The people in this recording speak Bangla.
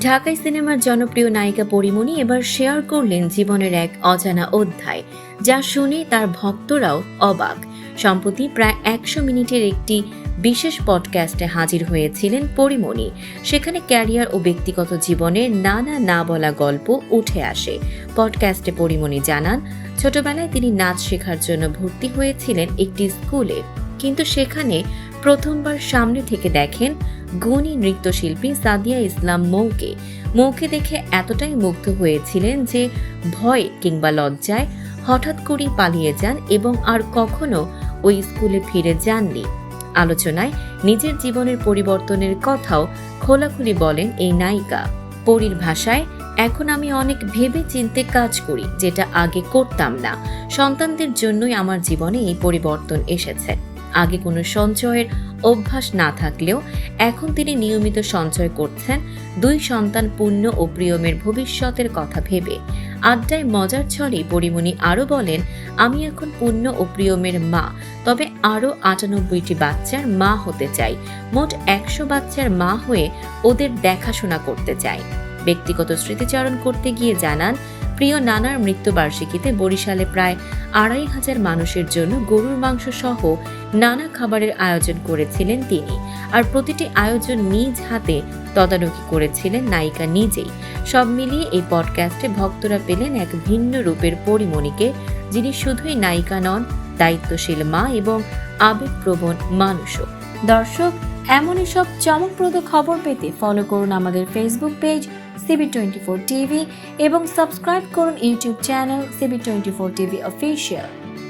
ঢাকাই সিনেমার জনপ্রিয় নায়িকা পরীমণি এবার শেয়ার করলেন জীবনের এক অজানা অধ্যায়, যা শুনে তার ভক্তরাও অবাক। সম্প্রতি প্রায় 100 মিনিটের একটি বিশেষ পডকাস্টে হাজির হয়েছিলেন পরীমণি। সেখানে ক্যারিয়ার ও ব্যক্তিগত জীবনের নানা না বলা গল্প উঠে আসে। পডকাস্টে পরীমণি জানান, ছোটবেলায় তিনি নাচ শেখার জন্য ভর্তি হয়েছিলেন একটি স্কুলে, কিন্তু সেখানে প্রথমবার সামনে থেকে দেখেন গুণী নৃত্যশিল্পী সাদিয়া ইসলাম মৌকে দেখে এতটাই মুগ্ধ হয়েছিলেন যে ভয় কিংবা লজ্জায় হঠাৎ করেই পালিয়ে যান এবং আর কখনো ওই স্কুলে ফিরে যাননি। আলোচনায় নিজের জীবনের পরিবর্তনের কথাও খোলাখুলি বলেন এই নায়িকা। পরীর ভাষায়, এখন আমি অনেক ভেবে চিন্তে কাজ করি, যেটা আগে করতাম না। সন্তানদের জন্যই আমার জীবনে এই পরিবর্তন এসেছে। আগে কোনো সঞ্চয়ের অভ্যাস না থাকলেও এখন তিনি নিয়মিত সঞ্চয় করছেন 2 সন্তান পূর্ণ ও প্রিয়মের ভবিষ্যতের কথা ভেবে। আড্ডায় মজার ছলে পরীমণি আরও বলেন, আমি এখন পূর্ণ ও প্রিয়মের মা, তবে আরও 98টি বাচ্চার মা হতে চাই। মোট 100 বাচ্চার মা হয়ে ওদের দেখাশোনা করতে চাই। ব্যক্তিগত স্মৃতিচারণ করতে গিয়ে জানান, প্রিয় নানার মৃত্যুবার্ষিকীতে বরিশালে প্রায় 2500 মানুষের জন্য গরুর মাংস সহ নানা খাবারের আয়োজন করেছিলেন তিনি। আর প্রতিটি আয়োজন নিজ হাতে তদারকি করেছিলেন নায়িকা নিজেই। সব মিলিয়ে এই পডকাস্টে ভক্তরা পেলেন এক ভিন্ন রূপের পরীমণিকে, যিনি শুধুই নায়িকা নন, দায়িত্বশীল মা এবং আবেগপ্রবণ মানুষও। দর্শক, এমনই সব চমকপ্রদ খবর পেতে ফলো করুন আমাদের ফেসবুক পেজ CB24 TV এবং সাবস্ক্রাইব করুন YouTube channel CB24 TV official.